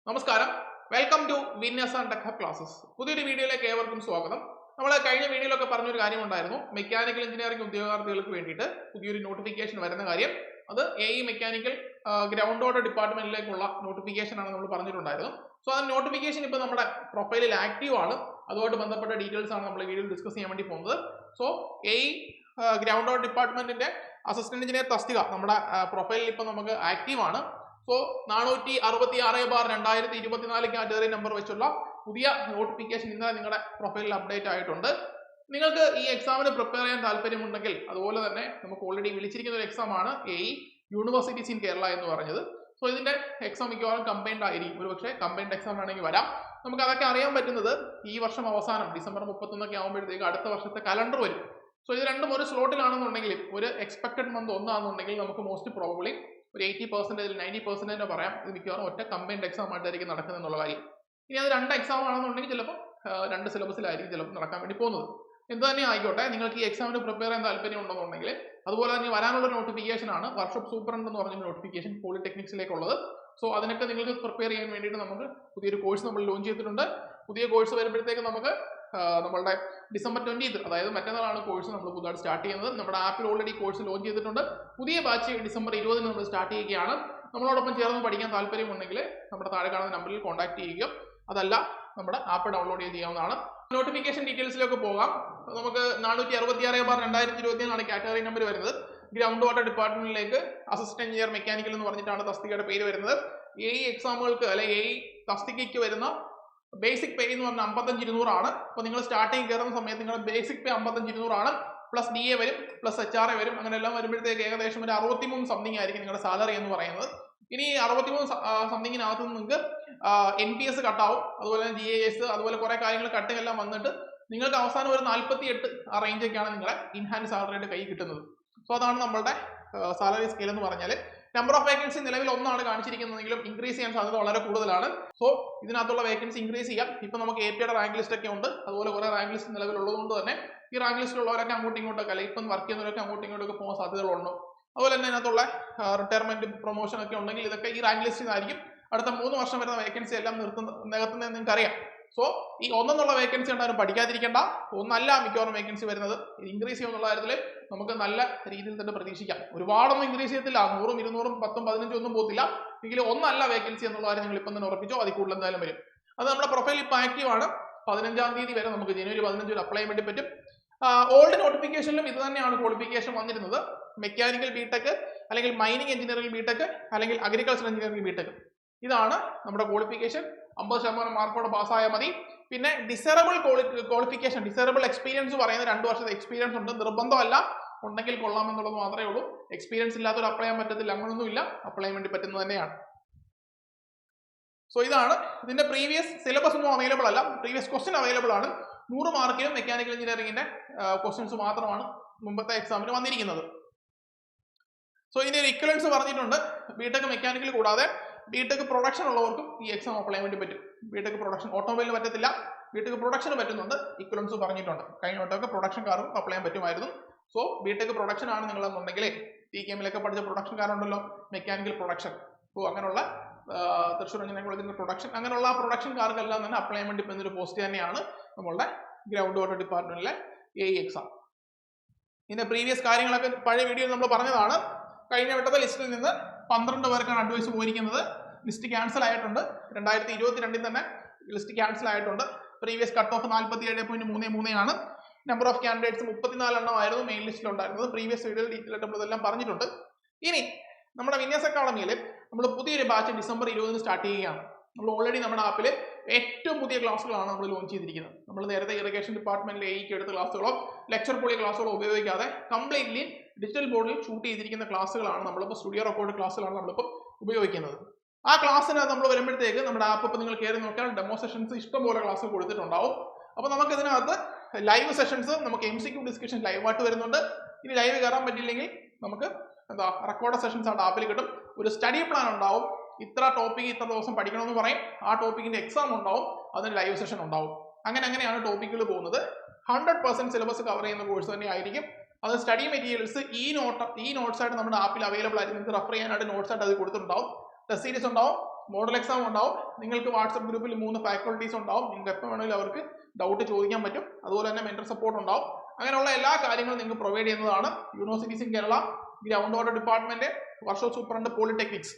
നമസ്കാരം, welcome to Vinyas and tech hub classes. പുതിയൊരു വീഡിയോയിലേക്ക് ഏവർക്കും സ്വാഗതം. നമ്മൾ കഴിഞ്ഞ വീഡിയോയിലൊക്കെ പറഞ്ഞൊരു കാര്യമുണ്ടായിരുന്നു, മെക്കാനിക്കൽ എഞ്ചിനീയറിംഗ് ഉദ്യോഗാർത്ഥികൾക്ക് വേണ്ടിയിട്ട് പുതിയൊരു നോട്ടിഫിക്കേഷൻ വരുന്ന കാര്യം. അത് മെക്കാനിക്കൽ ഗ്രൗണ്ട് വാട്ടർ ഡിപ്പാർട്ട്മെന്റിലേക്കുള്ള നോട്ടിഫിക്കേഷൻ ആണ് നമ്മൾ പറഞ്ഞിട്ടുണ്ടായിരുന്നു. സോ ആ നോട്ടിഫിക്കേഷൻ ഇപ്പോൾ നമ്മുടെ പ്രൊഫൈലിൽ ആക്റ്റീവ് ആണ്. അതുമായിട്ട് ബന്ധപ്പെട്ട ഡീറ്റെയിൽസ് ആണ് നമ്മൾ വീഡിയോയിൽ ഡിസ്കസ് ചെയ്യാൻ വേണ്ടി പോകുന്നത്. സോ ഗ്രൗണ്ട് വാട്ടർ ഡിപ്പാർട്ട്മെന്റിന്റെ അസിസ്റ്റന്റ് എഞ്ചിനീയർ തസ്തിക നമ്മുടെ പ്രൊഫൈലിൽ ഇപ്പോൾ നമുക്ക് ആക്റ്റീവ് ആണ്. സോ 466/2024 കാറ്റഗറി നമ്പർ വെച്ചുള്ള പുതിയ നോട്ടിഫിക്കേഷൻ ഇന്നലെ നിങ്ങളുടെ പ്രൊഫൈലിൽ അപ്ഡേറ്റ് ആയിട്ടുണ്ട്. നിങ്ങൾക്ക് ഈ എക്സാമിന് പ്രിപ്പയർ ചെയ്യാൻ താല്പര്യമുണ്ടെങ്കിൽ, അതുപോലെ തന്നെ നമുക്ക് ഓൾറെഡി വിളിച്ചിരിക്കുന്ന ഒരു എക്സാം ആണ് യൂണിവേഴ്സിറ്റീസ് ഇൻ കേരള എന്ന് പറഞ്ഞത്. സോ ഇതിന്റെ എക്സാം മിക്കവാറും കമ്പൈൻഡ് ആയിരിക്കും, ഒരുപക്ഷെ കമ്പൈൻഡ് എക്സാം ആണെങ്കിൽ വരാം. നമുക്ക് അതൊക്കെ അറിയാൻ പറ്റുന്നത് ഈ വർഷം അവസാനം ഡിസംബർ 31 ആകുമ്പോഴത്തേക്ക് അടുത്ത വർഷത്തെ കലണ്ടർ വരും. സോ ഇത് രണ്ടും ഒരു സ്ലോട്ടിലാണെന്നുണ്ടെങ്കിൽ, ഒരു എക്സ്പെക്ടഡ് മന്ത് ഒന്നാണെന്നുണ്ടെങ്കിൽ നമുക്ക് മോസ്റ്റ് പ്രോബബ്ലി ഒരു 80% 90% പറയാം ഇത് മിക്കവാറും ഒറ്റ കമ്പൈൻഡ് എക്സാം ആയിട്ടായിരിക്കും നടക്കുന്നത് എന്നുള്ള കാര്യം. ഇനി അത് രണ്ട് എക്സാം ആണെന്നുണ്ടെങ്കിൽ ചിലപ്പോൾ രണ്ട് സിലബസിലായിരിക്കും ചിലപ്പോൾ നടക്കാൻ വേണ്ടി പോകുന്നത്. എന്ത് തന്നെ ആയിക്കോട്ടെ, നിങ്ങൾക്ക് ഈ എക്സാമിന് പ്രിപ്പയർ ചെയ്യാൻ താല്പര്യം ഉണ്ടെന്നുണ്ടെങ്കിൽ, അതുപോലെ തന്നെ വരാനുള്ള നോട്ടിഫിക്കേഷൻ ആണ് വർക്ക്ഷോപ്പ് സൂപ്രണ്ട് എന്ന് പറഞ്ഞ നോട്ടിഫിക്കേഷൻ പോളിടെക്നിക്സിലേക്കുള്ളത്. സോ അതിനൊക്കെ നിങ്ങൾക്ക് പ്രിപ്പയർ ചെയ്യാൻ വേണ്ടിയിട്ട് നമുക്ക് പുതിയൊരു കോഴ്സ് നമ്മൾ ലോഞ്ച് ചെയ്തിട്ടുണ്ട്. പുതിയ കോഴ്സ് വരുമ്പോഴത്തേക്ക് നമുക്ക് നമ്മളുടെ ഡിസംബർ 20th, അതായത് മറ്റന്നാളാണ് കോഴ്സ് നമ്മൾ പുതുതായിട്ട് സ്റ്റാർട്ട് ചെയ്യുന്നത്. നമ്മുടെ ആപ്പിൽ ഓൾറെഡി കോഴ്സ് ലോഞ്ച് ചെയ്തിട്ടുണ്ട്. പുതിയ ബാച്ച് ഡിസംബർ 20 നമ്മൾ സ്റ്റാർട്ട് ചെയ്യുകയാണ്. നമ്മളോടൊപ്പം ചേർന്ന് പഠിക്കാൻ താല്പര്യമുണ്ടെങ്കിൽ നമ്മുടെ താഴെ കാണുന്ന നമ്പറിൽ കോൺടാക്ട് ചെയ്യുക. അതല്ല, നമ്മുടെ ആപ്പ് ഡൗൺലോഡ് ചെയ്യാവുന്നതാണ്. നോട്ടിഫിക്കേഷൻ ഡീറ്റെയിൽസിലേക്ക് പോകാം. നമുക്ക് 466/2024 കാറ്റഗറി നമ്പർ വരുന്നത്. ഗ്രൗണ്ട് വാട്ടർ ഡിപ്പാർട്ട്മെന്റിലേക്ക് അസിസ്റ്റന്റ് എഞ്ചിനീയർ മെക്കാനിക്കൽ എന്ന് പറഞ്ഞിട്ടാണ് തസ്തികയുടെ പേര് വരുന്നത്. എക്സാമുകൾക്ക് അല്ലെ തസ്തികയ്ക്ക് വരുന്ന ബേസിക് പേ എന്ന് പറഞ്ഞാൽ 55,200 ആണ്. അപ്പോൾ നിങ്ങൾ സ്റ്റാർട്ടിങ് കയറുന്ന സമയത്ത് നിങ്ങളുടെ ബേസിക് പേ 55,200 ആണ്. പ്ലസ് DA വരും, പ്ലസ് HR വരും. അങ്ങനെ എല്ലാം വരുമ്പോഴത്തേക്ക് ഏകദേശം ഒരു 63 സംതിങ് ആയിരിക്കും നിങ്ങളുടെ സാലറി എന്ന് പറയുന്നത്. ഇനി 63 സംതിങ്ങിനകത്ത് നിങ്ങൾക്ക് NPS കട്ടാവും, അതുപോലെ തന്നെ GAS, അതുപോലെ കുറെ കാര്യങ്ങൾ കട്ടിങ് എല്ലാം വന്നിട്ട് നിങ്ങൾക്ക് അവസാനം ഒരു 48 ആ റേഞ്ചൊക്കെയാണ് നിങ്ങളുടെ ഇൻഹാൻഡ് സാലറിയുടെ കൈ കിട്ടുന്നത്. സോ അതാണ് നമ്മളുടെ സാലറി സ്കെയിൽ എന്ന് പറഞ്ഞാൽ. നമ്പർ ഓഫ് വേക്കൻസി നിലവിൽ 1 കാണിച്ചിരിക്കുന്നതെങ്കിലും ഇൻക്രീസ് ചെയ്യാൻ സാധ്യത വളരെ കൂടുതലാണ്. സോ ഇതിനകത്തുള്ള വേക്കൻസി ഇൻക്രീസ് ചെയ്യാം. ഇപ്പൊ നമുക്ക് APയുടെ റാങ്ക് ലിസ്റ്റ് ഒക്കെ ഉണ്ട്, അതുപോലെ കുറെ റാങ്ക് ലിസ്റ്റ് നിലവിലുള്ളതുകൊണ്ട് തന്നെ ഈ റാങ്ക് ലിസ്റ്റിലുള്ളവരൊക്കെ അങ്ങോട്ടും ഇങ്ങോട്ടൊക്കെ, അല്ലെ ഇപ്പം വർക്ക് ചെയ്യുന്നവരൊക്കെ അങ്ങോട്ടും ഇങ്ങോട്ടൊക്കെ പോകാൻ സാധ്യതകളുണ്ട്. അതുപോലെ തന്നെ ഇതിനകത്തുള്ള റിട്ടയർമെന്റ് പ്രൊമോഷൻ ഒക്കെ ഉണ്ടെങ്കിൽ ഇതൊക്കെ ഈ റാങ്ക് ലിസ്റ്റിൽ നിന്നായിരിക്കും. അടുത്ത 3 വർഷം വരുന്ന വേക്കൻസി എല്ലാം നികത്തുന്നത് നിങ്ങൾക്ക് അറിയാം. സോ ഈ 1 വേക്കൻസി ഉണ്ടായാലും പഠിക്കാതിരിക്കേണ്ട. 1 മിക്കവാറും വേക്കൻസി വരുന്നത് ഇൻക്രീസ് ചെയ്യുമെന്നുള്ള കാര്യത്തിൽ നമുക്ക് നല്ല രീതിയിൽ തന്നെ പ്രതീക്ഷിക്കാം. ഒരുപാടൊന്നും ഇൻക്രീസ് ചെയ്യത്തില്ല, 100, 200, 10, 15 ഒന്നും പോകത്തില്ല. എങ്കിലും 1 വേക്കൻസി എന്നുള്ള കാര്യം നിങ്ങൾ ഇപ്പം തന്നെ ഉറപ്പിച്ചോ. അതിൽ കൂടുതൽ എന്തായാലും വരും. അത് നമ്മുടെ പ്രൊഫൈൽ ഇപ്പം ആക്റ്റീവ് ആണ്. 15-ാം തീയതി വരെ നമുക്ക് ജനുവരി 15 അപ്ലൈ ചെയ്യാൻ വേണ്ടി പറ്റും. ഓൾഡ് നോട്ടിഫിക്കേഷനിലും ഇത് തന്നെയാണ് ക്വാളിഫിക്കേഷൻ വന്നിരുന്നത്. മെക്കാനിക്കൽ ബിടെക്, അല്ലെങ്കിൽ മൈനിങ് എഞ്ചിനീയറിംഗ് ബിടെക്, അല്ലെങ്കിൽ അഗ്രികൾച്ചർ എഞ്ചിനീയറിംഗ് ബിടെക്. ഇതാണ് നമ്മുടെ ക്വാളിഫിക്കേഷൻ. 50% മാർക്കോടെ പാസ്സായാൽ മതി. പിന്നെ ഡിസറബിൾ ക്വാളിഫിക്കേഷൻ, ഡിസറബിൾ എക്സ്പീരിയൻസ് പറയുന്ന 2 വർഷത്തെ എക്സ്പീരിയൻസ് ഉണ്ട്. നിർബന്ധമല്ല, ഉണ്ടെങ്കിൽ കൊള്ളാമെന്നുള്ളത് മാത്രമേ ഉള്ളൂ. എക്സ്പീരിയൻസ് ഇല്ലാത്തവർ അപ്ലൈ ചെയ്യാൻ പറ്റത്തില്ല, അങ്ങനൊന്നും ഇല്ല. അപ്ലൈ ചെയ്യാൻ വേണ്ടി പറ്റുന്നത് തന്നെയാണ്. സോ ഇതാണ് ഇതിന്റെ പ്രീവിയസ് സിലബസ് ഒന്നും അവൈലബിൾ അല്ല, പ്രീവിയസ് ക്വസ്റ്റ്യൻ അവൈലബിൾ ആണ്. 100 മാർക്കിനും മെക്കാനിക്കൽ എഞ്ചിനീയറിംഗിന്റെ ക്വസ്റ്റ്യൻസ് മാത്രമാണ് മുമ്പത്തെ എക്സാമിന് വന്നിരിക്കുന്നത്. സോ ഇതിന്റെ ഒരു ഇക്വലൻസ് പറഞ്ഞിട്ടുണ്ട്. ബിടെക് മെക്കാനിക്കൽ കൂടാതെ ബിടെക് പ്രൊഡക്ഷൻ ഉള്ളവർക്കും ഈ എക്സാം അപ്ലൈ ചെയ്യാൻ വേണ്ടി പറ്റും. ബിടെക് പ്രൊഡക്ഷൻ, ഓട്ടോമൊബൈലിന് പറ്റത്തില്ല, ബിടെക് പ്രൊഡക്ഷന് പറ്റുന്നുണ്ട്. ഇക്വലൻസ് പറഞ്ഞിട്ടുണ്ട്. കഴിഞ്ഞ വട്ടമൊക്കെ പ്രൊഡക്ഷൻകാർക്കും അപ്ലൈ ചെയ്യാൻ പറ്റുമായിരുന്നു. സോ ബിടെക് പ്രൊഡക്ഷൻ ആണ് നിങ്ങളെന്നുണ്ടെങ്കിൽ, TKM-ലൊക്കെ പഠിച്ച പ്രൊഡക്ഷൻകാരുണ്ടല്ലോ, മെക്കാനിക്കൽ പ്രൊഡക്ഷൻ. സോ അങ്ങനെയുള്ള തൃശ്ശൂർ എഞ്ചിനീയറിംഗ് കോളേജിന്റെ പ്രൊഡക്ഷൻ, അങ്ങനെയുള്ള പ്രൊഡക്ഷൻകാർക്കെല്ലാം തന്നെ അപ്ലൈ ചെയ്യാൻ വേണ്ടി പറ്റുന്ന ഒരു പോസ്റ്റ് തന്നെയാണ് നമ്മളുടെ ഗ്രൗണ്ട് വാട്ടർ ഡിപ്പാർട്ട്മെന്റിലെ എക്സാം. ഇതിന്റെ പ്രീവിയസ് കാര്യങ്ങളൊക്കെ പഴയ വീഡിയോയിൽ നമ്മൾ പറഞ്ഞതാണ്. കഴിഞ്ഞ വട്ടത്തെ ലിസ്റ്റിൽ നിന്ന് 12 പേർക്കാണ് അഡ്വൈസ് പോയിരിക്കുന്നത്. ലിസ്റ്റ് ക്യാൻസൽ ആയിട്ടുണ്ട്. 2022 തന്നെ ലിസ്റ്റ് ക്യാൻസൽ ആയിട്ടുണ്ട്. പ്രീവിയസ് കട്ട് ഓഫ് 47.33 ആണ്. നമ്പർ ഓഫ് കാൻഡിഡേറ്റ്സ് 34 എണ്ണം ആയിരുന്നു മെയിൻ ലിസ്റ്റിൽ ഉണ്ടായിരുന്നത്. പ്രീവിയസ് വീഡിയോയിൽ ഡീറ്റെയിൽ ആയിട്ട് നമ്മൾ ഇതെല്ലാം പറഞ്ഞിട്ടുണ്ട്. ഇനി നമ്മുടെ വിന്യാസ് അക്കാഡമിയിൽ നമ്മൾ പുതിയൊരു ബാച്ച് ഡിസംബർ 20 സ്റ്റാർട്ട് ചെയ്യുകയാണ്. നമ്മൾ ഓൾറെഡി നമ്മുടെ ആപ്പിൽ ഏറ്റവും പുതിയ ക്ലാസ്സുകളാണ് നമ്മൾ ലോഞ്ച് ചെയ്തിരിക്കുന്നത്. നമ്മൾ നേരത്തെ ഇറിഗേഷൻ ഡിപ്പാർട്ട്മെന്റിൽ എടുത്ത ക്ലാസ്സുകളോ ലെക്ചർ പോളിയ ക്ലാസ്സുകളോ ഉപയോഗിക്കാതെ കംപ്ലീറ്റ്ലി ഡിജിറ്റൽ ബോർഡിൽ ഷൂട്ട് ചെയ്തിരിക്കുന്ന ക്ലാസ്സുകളാണ് നമ്മളിപ്പോൾ സ്റ്റുഡിയോ റെക്കോർഡ് ക്ലാസ്സുകളാണ് നമ്മളിപ്പോൾ ഉപയോഗിക്കുന്നത്. ആ ക്ലാസ്സിന് നമ്മൾ വരുമ്പോഴത്തേക്ക് നമ്മുടെ ആപ്പ് ഇപ്പോൾ നിങ്ങൾ കയറി നോക്കിയാൽ ഡെമോ സെഷൻസ് ഇഷ്ടംപോലെ ക്ലാസ് കൊടുത്തിട്ടുണ്ടാവും. അപ്പോൾ നമുക്ക് ഇതിനകത്ത് ലൈവ് സെഷൻസ്, നമുക്ക് MCQ ഡിസ്കഷൻ ലൈവായിട്ട് വരുന്നുണ്ട്. ഇനി ലൈവ് കയറാൻ പറ്റില്ലെങ്കിൽ നമുക്ക് റെക്കോർഡ് സെഷൻസ് ആയിട്ട് ആപ്പിൽ കിട്ടും. ഒരു സ്റ്റഡി പ്ലാൻ ഉണ്ടാവും. ഇത്ര ടോപ്പിക് ഇത്ര ദിവസം പഠിക്കണമെന്ന് പറയും. ആ ടോപ്പിക്കിന്റെ എക്സാം ഉണ്ടാവും, അതിന് ലൈവ് സെഷൻ ഉണ്ടാവും. അങ്ങനെയാണ് ടോപ്പിക്കുകൾ പോകുന്നത്. 100% സിലബസ് കവർ ചെയ്യുന്ന കോഴ്സ് തന്നെ ആയിരിക്കും. അത് സ്റ്റഡി മെറ്റീരിയൽസ് ഈ നോട്ട്സ് ആയിട്ട് നമ്മുടെ ആപ്പിൽ അവൈലബിൾ ആയിരിക്കും. നിങ്ങൾക്ക് റെഫർ ചെയ്യാനായിട്ട് നോട്ട്സ് ആയിട്ട് അത് കൊടുത്തിട്ടുണ്ടാവും. ടെസ്റ്റ് സീരീസ് ഉണ്ടാവും, മോഡൽ എക്സാം ഉണ്ടാവും. നിങ്ങൾക്ക് വാട്സപ്പ് ഗ്രൂപ്പിൽ 3 ഫാക്കൽറ്റീസ് ഉണ്ടാവും. നിങ്ങൾക്ക് എപ്പോൾ വേണമെങ്കിലും അവർക്ക് ഡൗട്ട് ചോദിക്കാൻ പറ്റും. അതുപോലെ തന്നെ മെന്റർ സപ്പോർട്ട് ഉണ്ടാവും. അങ്ങനെയുള്ള എല്ലാ കാര്യങ്ങളും നിങ്ങൾക്ക് പ്രൊവൈഡ് ചെയ്യുന്നതാണ് universities in Kerala, ground water department, workshop superintendent, polytechnics.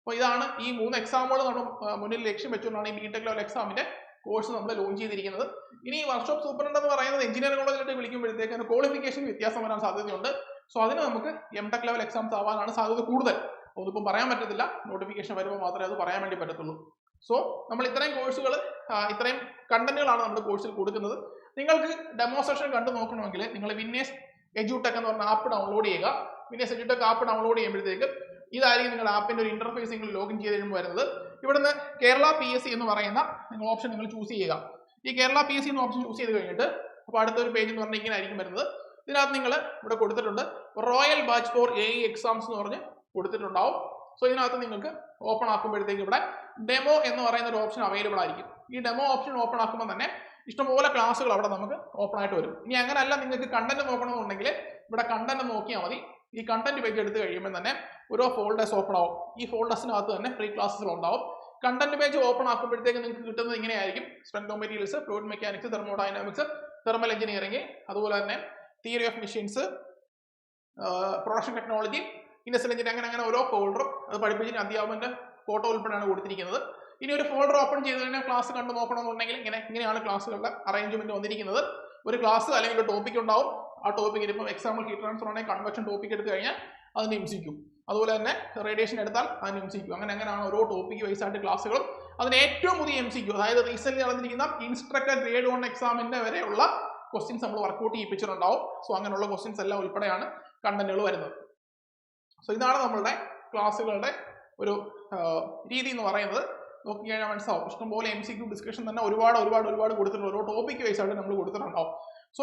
അപ്പോൾ ഇതാണ് ഈ 3 എക്സാമുകൾ നമ്മൾ മുന്നിൽ ലക്ഷ്യം വെച്ചുകൊണ്ടാണ് ഈ ബിടെക് ലെവൽ എക്സാമിന്റെ കോഴ്സ് നമ്മൾ ലോഞ്ച് ചെയ്തിരിക്കുന്നത്. ഇനി വർക്ക്ഷോപ്പ് സൂപ്രണ്ട് എന്ന് പറയുന്നത് എഞ്ചിനീയറിംഗ് കോളേജിലോട്ട് വിളിക്കുമ്പോഴത്തേക്ക് ക്വാളിഫിക്കേഷൻ വ്യത്യാസം വരാൻ സാധ്യതയുണ്ട്. സോ അതിന് നമുക്ക് എംടെക് ലെവൽ എക്സാംസ് ആവാനാണ് സാധ്യത കൂടുതൽ. അതിപ്പം പറയാൻ പറ്റത്തില്ല, നോട്ടിഫിക്കേഷൻ വരുമ്പോൾ മാത്രമേ അത് പറയാൻ വേണ്ടി പറ്റത്തുള്ളൂ. സോ നമ്മൾ ഇത്രയും കോഴ്സുകൾ, ഇത്രയും കണ്ടന്റുകളാണ് നമ്മുടെ കോഴ്സിൽ കൊടുക്കുന്നത്. നിങ്ങൾക്ക് ഡെമോൺസ്ട്രേഷൻ കണ്ടു നോക്കണമെങ്കിൽ നിങ്ങൾ വിന്നേഴ്സ് എഡ്യൂടെക് എന്ന് പറഞ്ഞ ആപ്പ് ഡൗൺലോഡ് ചെയ്യുക. വിന്നേഴ്സ് എഡ്യൂടെക് ആപ്പ് ഡൗൺലോഡ് ചെയ്യുമ്പോഴത്തേക്ക് ഇതായിരിക്കും നിങ്ങളുടെ ആപ്പിന്റെ ഒരു ഇന്റർഫേസ് നിങ്ങൾ ലോഗിൻ ചെയ്ത് കഴിയുമ്പോൾ വരുന്നത്. ഇവിടുന്ന് കേരള PSC എന്ന് പറയുന്ന ഓപ്ഷൻ നിങ്ങൾ ചൂസ് ചെയ്യുക. ഈ കേരള PSC എന്ന ഓപ്ഷൻ ചൂസ് ചെയ്ത് കഴിഞ്ഞിട്ട് അപ്പോൾ അടുത്തൊരു പേജ് എന്ന് പറഞ്ഞാൽ ഇങ്ങനെ ആയിരിക്കും വരുന്നത്. ഇതിനകത്ത് നിങ്ങൾ ഇവിടെ കൊടുത്തിട്ടുണ്ട് royal batch four AE exams എന്ന് പറഞ്ഞ് കൊടുത്തിട്ടുണ്ടാവും. സോ ഇതിനകത്ത് നിങ്ങൾക്ക് ഓപ്പൺ ആക്കുമ്പോഴത്തേക്ക് ഇവിടെ ഡെമോ എന്ന് പറയുന്ന ഒരു ഓപ്ഷൻ അവൈലബിൾ ആയിരിക്കും. ഈ ഡെമോ ഓപ്ഷൻ ഓപ്പൺ ആക്കുമ്പോൾ തന്നെ ഇഷ്ടംപോലെ ക്ലാസ്സുകൾ അവിടെ നമുക്ക് ഓപ്പൺ ആയിട്ട് വരും. ഇനി അങ്ങനെയല്ല, നിങ്ങൾക്ക് കണ്ടന്റ് നോക്കണമെന്നുണ്ടെങ്കിൽ ഇവിടെ കണ്ടന്റ് നോക്കിയാൽ മതി. ഈ കണ്ടന്റ് പേജ് എടുത്ത് കഴിയുമ്പോൾ തന്നെ ഓരോ ഫോൾഡേഴ്സ് ഓപ്പൺ ആവും. ഈ ഫോൾഡേഴ്സിനകത്ത് തന്നെ ഫ്രീ ക്ലാസ്സുകൾ ഉണ്ടാവും. കണ്ടന്റ് പേജ് ഓപ്പൺ ആക്കുമ്പോഴത്തേക്ക് നിങ്ങൾക്ക് കിട്ടുന്നത് ഇങ്ങനെയായിരിക്കും: strength of materials, fluid mechanics, thermodynamics, thermal engineering, അതുപോലെ തന്നെ theory of machines, production technology, industrial engineering, അങ്ങനെ ഓരോ ഫോൾഡറും അത് പഠിപ്പിച്ചിട്ട് അധ്യാപകന്റെ ഫോട്ടോ ഉൾപ്പെടെയാണ് കൊടുത്തിരിക്കുന്നത്. ഇനി ഒരു ഫോൾഡർ ഓപ്പൺ ചെയ്ത് കഴിഞ്ഞാൽ ക്ലാസ് കണ്ടു നോക്കണമെന്നുണ്ടെങ്കിൽ ഇങ്ങനെയാണ് ക്ലാസ്സുകളുടെ അറേഞ്ച്മെന്റ് വന്നിരിക്കുന്നത്. ഒരു ക്ലാസ് അല്ലെങ്കിൽ ഒരു ടോപ്പിക് ഉണ്ടാവും. ആ ടോപ്പിക്കിൽ ഇപ്പോൾ എക്സാമ്പിൾ ഹീറ്റ് ട്രാൻസ്ഫർ ആണെങ്കിൽ കൺവെക്ഷൻ ടോപ്പിക് എടുത്തു കഴിഞ്ഞാൽ അതിന് MCQ, അതുപോലെ തന്നെ റേഡിയേഷൻ എടുത്താൽ അതിന് MCQ, അങ്ങനെയാണ് ഓരോ ടോപ്പിക് വൈസ് ആയിട്ട് ക്ലാസ്സുകളും. അതിന് ഏറ്റവും പുതിയ MCQ, അതായത് റീസെന്റ് നടന്നിരിക്കുന്ന ഇൻസ്ട്രക്ടർ ഗ്രേഡ് 1 എക്സാമിന്റെ വരെയുള്ള ക്വസ്റ്റ്യൻസ് നമ്മൾ വർക്കൗട്ട് ചെയ്യിപ്പിച്ചിട്ടുണ്ടാവും. സോ അങ്ങനെയുള്ള ക്വസ്റ്റ്യൻസ് എല്ലാം ഉൾപ്പെടെയാണ് കണ്ടന്റുകൾ വരുന്നത്. സോ ഇതാണ് നമ്മളുടെ ക്ലാസ്സുകളുടെ ഒരു രീതി എന്ന് പറയുന്നത്. നോക്കിക്കഴിഞ്ഞാൽ മനസ്സിലാവും. ഇഷ്ടംപോലെ MCQ ഡിസ്കഷൻ തന്നെ ഒരുപാട് കൊടുത്തിട്ടുണ്ട്. ഓരോ ടോപ്പിക് വൈസ് ആയിട്ട് നമ്മൾ കൊടുത്തിട്ടുണ്ടാവും. സോ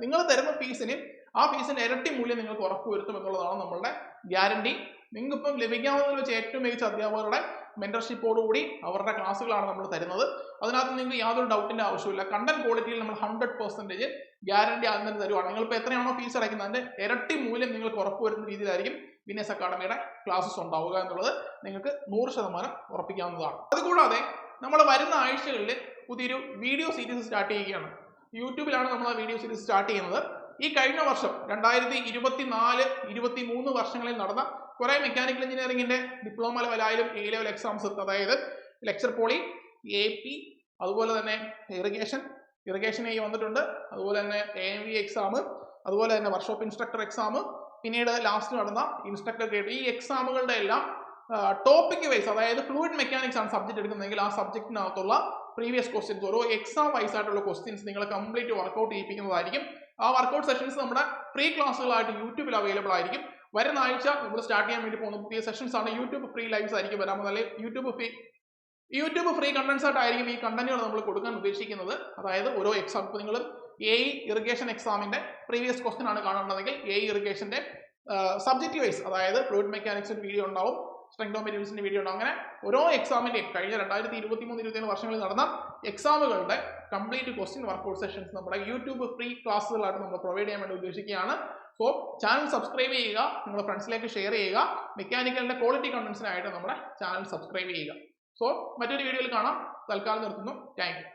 നിങ്ങൾ തരുന്ന ഫീസിന് ആ ഫീസിന്റെ ഇരട്ടി മൂല്യം നിങ്ങൾക്ക് ഉറപ്പുവരുത്തും എന്നുള്ളതാണ് നമ്മളുടെ ഗ്യാരണ്ടി. നിങ്ങൾക്ക് ഇപ്പം ലഭിക്കാവുന്നതിൽ വെച്ച് ഏറ്റവും മികച്ച അധ്യാപകരുടെ മെന്റർഷിപ്പോടുകൂടി അവരുടെ ക്ലാസ്സുകളാണ് നമ്മൾ തരുന്നത്. അതിനകത്ത് നിങ്ങൾക്ക് യാതൊരു ഡൗട്ടിന്റെ ആവശ്യമില്ല. കണ്ടന്റ് ക്വാളിറ്റിയിൽ നമ്മൾ 100% ഗ്യാരണ്ടി ആദ്യം തന്നെ തരുവാണ്. നിങ്ങളിപ്പോൾ എത്രയാണോ ഫീസ് അടയ്ക്കുന്നത് അതിന്റെ ഇരട്ടി മൂല്യം നിങ്ങൾക്ക് ഉറപ്പുവരുന്ന രീതിയിലായിരിക്കും വിന്നേഴ്സ് അക്കാഡമിയുടെ ക്ലാസ്സസ് ഉണ്ടാവുക എന്നുള്ളത് നിങ്ങൾക്ക് 100% ഉറപ്പിക്കാവുന്നതാണ്. അതുകൂടാതെ നമ്മൾ വരുന്ന ആഴ്ചകളിൽ പുതിയൊരു വീഡിയോ സീരീസ് സ്റ്റാർട്ട് ചെയ്യുകയാണ്. യൂട്യൂബിലാണ് നമ്മൾ ആ വീഡിയോ സീരീസ് സ്റ്റാർട്ട് ചെയ്യുന്നത്. ഈ കഴിഞ്ഞ വർഷം 2024-23 വർഷങ്ങളിൽ നടന്ന കുറെ മെക്കാനിക്കൽ എഞ്ചിനീയറിംഗിന്റെ ഡിപ്ലോമ ലെവലായാലും A ലെവൽ എക്സാംസ്, അതായത് ലെക്ചർ പോളി, AP, അതുപോലെ തന്നെ ഇറിഗേഷൻ A വന്നിട്ടുണ്ട്, അതുപോലെ തന്നെ AMV എക്സാം, അതുപോലെ തന്നെ വർക്ക്ഷോപ്പ് ഇൻസ്ട്രക്ടർ എക്സാം, പിന്നീട് ലാസ്റ്റ് നടന്ന ഇൻസ്ട്രക്ടർ ഗ്രേഡ്. ഈ എക്സാമുകളുടെ എല്ലാം ടോപ്പിക് വൈസ്, അതായത് ഫ്ലൂയിഡ് മെക്കാനിക്സ് ആണ് സബ്ജക്ട് എടുക്കുന്നതെങ്കിൽ ആ സബ്ജക്റ്റിനകത്തുള്ള പ്രീവിയസ് ക്വസ്റ്റ്യൻസ്, ഓരോ എക്സാം വൈസ് ആയിട്ടുള്ള ക്വസ്റ്റ്യൻസ് നിങ്ങൾ കംപ്ലീറ്റ് വർക്കൗട്ട് ചെയ്യിപ്പിക്കുന്നതായിരിക്കും. ആ വർക്കൗട്ട് സെഷൻസ് നമ്മുടെ ഫ്രീ ക്ലാസ്സുകളായിട്ട് യൂട്യൂബിൽ അവൈലബിൾ ആയിരിക്കും. വരുന്ന ആഴ്ച നമ്മൾ സ്റ്റാർട്ട് ചെയ്യാൻ വേണ്ടി പോകുന്ന പുതിയ സെഷൻസ് ആണ്. യൂട്യൂബ് ഫ്രീ ലൈവ്സ് ആയിരിക്കും വരാൻ പോകുന്നത്. അല്ലെങ്കിൽ യൂട്യൂബ് ഫ്രീ കണ്ടന്റ്സ് ആയിട്ടായിരിക്കും ഈ കണ്ടന്റുകൾ നമ്മൾ കൊടുക്കാൻ ഉദ്ദേശിക്കുന്നത്. അതായത് ഓരോ എക്സാം, ഇപ്പോൾ നിങ്ങൾ AE ഇറിഗേഷൻ എക്സാമിന്റെ പ്രീവിയസ് ക്വസ്റ്റ്യൻ ആണ് കാണേണ്ടതെങ്കിൽ AE ഇറിഗേഷന്റെ സബ്ജക്റ്റ് വൈസ്, അതായത് ഫ്ലൂയിഡ് മെക്കാനിക്സിന്റെ വീഡിയോ ഉണ്ടാവും, സ്ട്രെങ്ത് ഓഫ് മെറ്റീരിയൽസിന്റെ വീഡിയോ ഉണ്ടാവും. അങ്ങനെ ഓരോ എക്സാമിന്റെയും കഴിഞ്ഞ 2023-24 വർഷങ്ങളിൽ നടന്ന എക്സാമുകളുടെ കംപ്ലീറ്റ് ക്വസ്റ്റ്യൻ വർക്കൗട്ട് സെഷൻസ് നമ്മുടെ യൂട്യൂബ് ഫ്രീ ക്ലാസ്സുകളായിട്ട് നമ്മൾ പ്രൊവൈഡ് ചെയ്യാൻ വേണ്ടി ഉദ്ദേശിക്കുകയാണ്. സോ ചാനൽ സബ്സ്ക്രൈബ് ചെയ്യുക, നിങ്ങളുടെ ഫ്രണ്ട്സിലേക്ക് ഷെയർ ചെയ്യുക. മെക്കാനിക്കലിന്റെ ക്വാളിറ്റി കണ്ടന്റ്സിനായിട്ട് നമ്മുടെ ചാനൽ സബ്സ്ക്രൈബ് ചെയ്യുക. സോ മറ്റൊരു വീഡിയോയിൽ കാണാം. തൽക്കാലം നിർത്തുന്നു. Thank you.